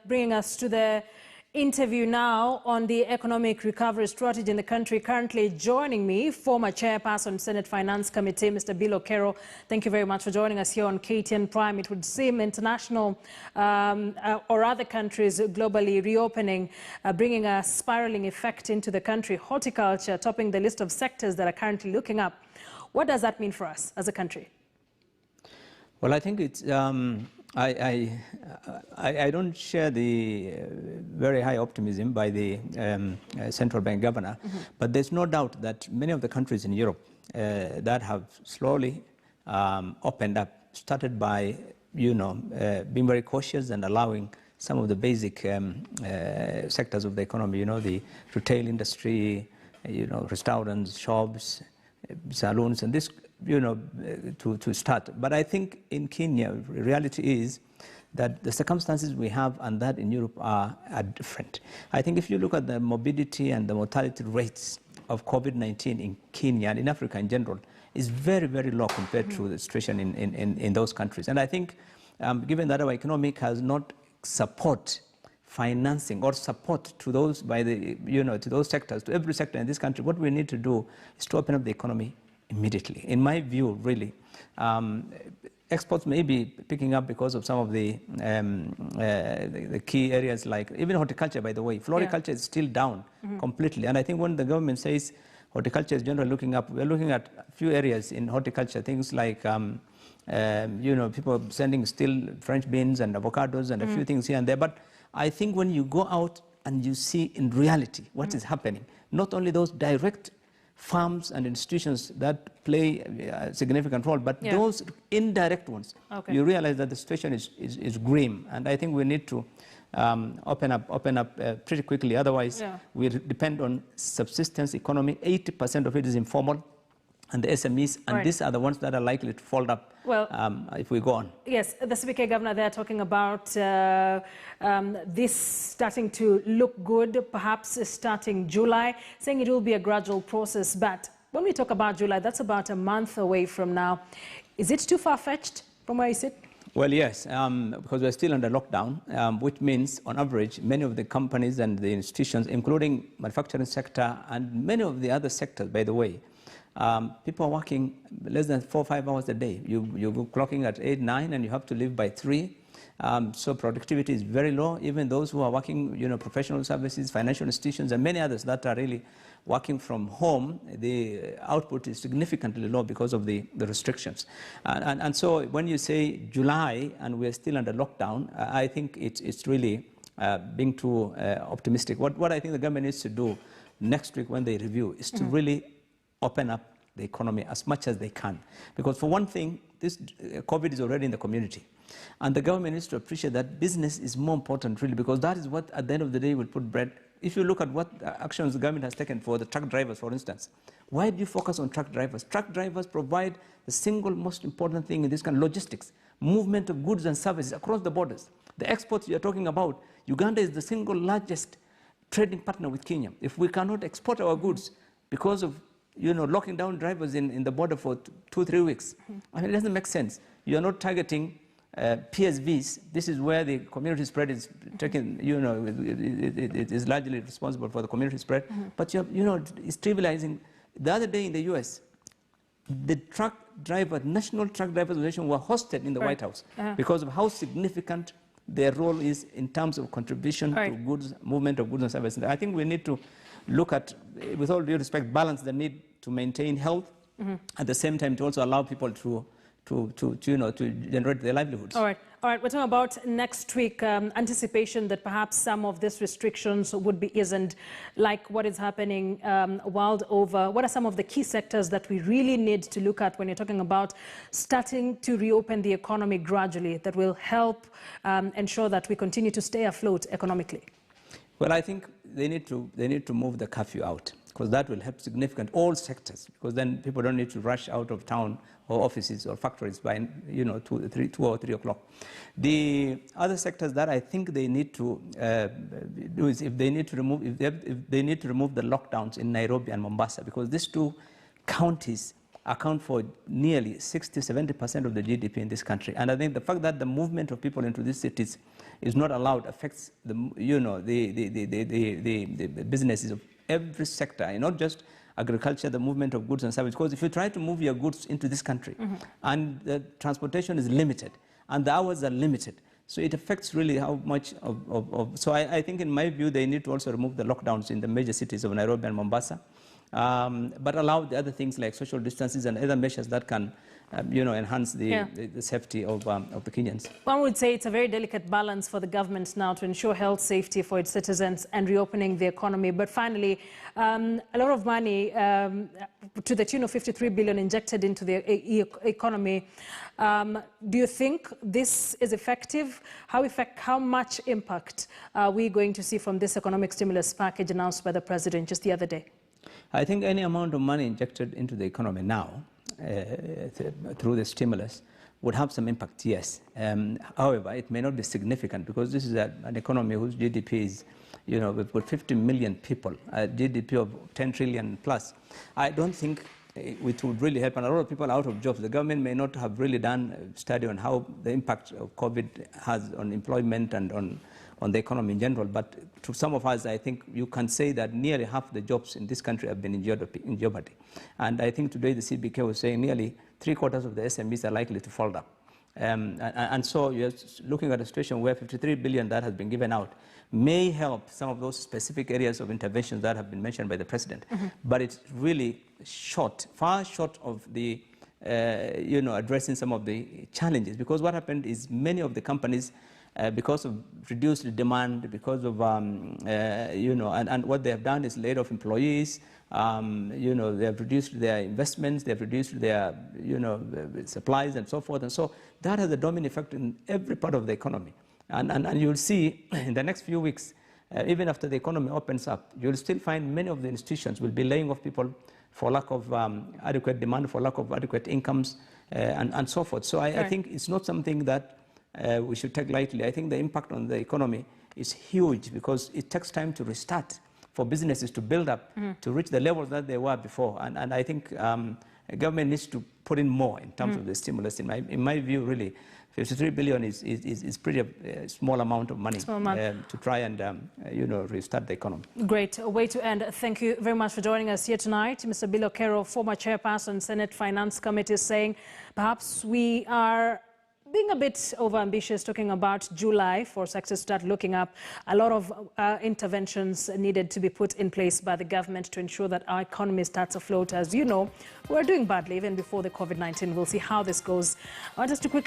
bringing us to the interview now on the economic recovery strategy in the country. Currently joining me, former chairperson, Senate Finance Committee, Mr. Bill Okero. Thank you very much for joining us here on KTN Prime. It would seem international or other countries globally reopening, bringing a spiraling effect into the country. Horticulture topping the list of sectors that are currently looking up. What does that mean for us as a country? Well, I think it's, I don't share the very high optimism by the central bank governor, but there's no doubt that many of the countries in Europe that have slowly opened up, started by, being very cautious and allowing some of the basic sectors of the economy, the retail industry, restaurants, shops, saloons, and this, to start. But I think in Kenya, reality is that the circumstances we have and that in Europe are different. I think if you look at the morbidity and the mortality rates of COVID-19 in Kenya and in Africa in general, is very, very low compared to the situation in those countries. And I think, given that our economic has not support financing or support to those by the, to those sectors, to every sector in this country, what we need to do is to open up the economy immediately. In my view, really, exports may be picking up because of some of the key areas, like even horticulture, by the way. Floriculture is still down completely. And I think when the government says horticulture is generally looking up, we're looking at a few areas in horticulture, things like, people sending still French beans and avocados and a few things here and there. But I think when you go out and you see in reality what is happening, not only those direct farms and institutions that play a significant role, but those indirect ones, you realize that the situation is grim. And I think we need to open up pretty quickly. Otherwise, we depend on subsistence economy. 80% of it is informal, and the SMEs, and these are the ones that are likely to fold up if we go on. Yes, the Speaker Governor, they're talking about this starting to look good, perhaps starting July, saying it will be a gradual process. But when we talk about July, that's about a month away from now. Is it too far-fetched from where you sit? Well, yes, because we're still under lockdown, which means, on average, many of the companies and the institutions, including manufacturing sector and many of the other sectors, by the way, people are working less than 4 or 5 hours a day. You're clocking at 8, 9, and you have to leave by 3. So productivity is very low. Even those who are working, professional services, financial institutions, and many others that are really working from home, the output is significantly low because of the restrictions. And so when you say July and we're still under lockdown, I think it's really being too optimistic. What I think the government needs to do next week when they review is to really open up the economy as much as they can. Because for one thing, this COVID is already in the community. And the government needs to appreciate that business is more important, really, because that is what, at the end of the day, will put bread. If you look at what actions the government has taken for the truck drivers, for instance, why do you focus on truck drivers? Truck drivers provide the single most important thing in this kind of logistics, movement of goods and services across the borders. The exports you're talking about, Uganda is the single largest trading partner with Kenya. If we cannot export our goods because of locking down drivers in the border for 2 or 3 weeks, I mean, it doesn't make sense. You are not targeting PSVs. This is where the community spread is taken, it is largely responsible for the community spread. But, it's trivializing. The other day in the US, the National Truck Drivers Association were hosted in the White House because of how significant their role is in terms of contribution to goods, movement of goods and services. I think we need to look at, with all due respect, balance the need to maintain health, at the same time to also allow people to generate their livelihoods. All right. We're talking about next week, anticipation that perhaps some of these restrictions would be eased, like what is happening world over. What are some of the key sectors that we really need to look at when you're talking about starting to reopen the economy gradually that will help ensure that we continue to stay afloat economically? Well, I think they need to move the curfew out, because that will help significant all sectors, because then people don't need to rush out of town or offices or factories by 2 or 3 o'clock. The other sectors that I think they need to do is if they need to remove the lockdowns in Nairobi and Mombasa, because these 2 counties account for nearly 60–70% of the GDP in this country. And I think the fact that the movement of people into these cities is not allowed affects the businesses of every sector, and not just agriculture, the movement of goods and services. Because if you try to move your goods into this country, and the transportation is limited, and the hours are limited, so it affects really how much so I think, in my view, they need to also remove the lockdowns in the major cities of Nairobi and Mombasa, but allow the other things like social distances and other measures that can enhance the safety of the Kenyans. One would say it's a very delicate balance for the government now to ensure health safety for its citizens and reopening the economy. But finally, a lot of money to the tune of 53 billion injected into the economy. Do you think this is effective? How much impact are we going to see from this economic stimulus package announced by the president just the other day? I think any amount of money injected into the economy now, through the stimulus, would have some impact, yes. However, it may not be significant, because this is an economy whose GDP is, we've got 50 million people, a GDP of 10 trillion plus. I don't think it would really help, and a lot of people are out of jobs. The government may not have really done a study on how the impact of COVID has on employment and on the economy in general, but to some of us, I think you can say that nearly half the jobs in this country have been in jeopardy. And I think today the CBK was saying nearly 3/4 of the SMEs are likely to fall down. And so you're looking at a situation where 53 billion that has been given out may help some of those specific areas of interventions that have been mentioned by the president. But it's really short, far short of the, addressing some of the challenges. Because what happened is many of the companies, because of reduced demand, because of, and what they have done is laid off employees, they have reduced their investments, they have reduced their, supplies and so forth. And so that has a domino effect in every part of the economy. And you'll see in the next few weeks, even after the economy opens up, you'll still find many of the institutions will be laying off people for lack of adequate demand, for lack of adequate incomes, and so forth. So I think it's not something that we should take lightly. I think the impact on the economy is huge, because it takes time to restart, for businesses to build up, to reach the levels that they were before. And I think government needs to put in more in terms of the stimulus. In my view, really, 53 billion is pretty small amount of money to try and restart the economy. Great. A way to end. Thank you very much for joining us here tonight. Mr. Bill Okero, former chairperson, Senate Finance Committee, saying perhaps we are being a bit overambitious, talking about July for sectors to start looking up. A lot of interventions needed to be put in place by the government to ensure that our economy starts afloat. As you know, we're doing badly even before the COVID-19. We'll see how this goes. Just to quickly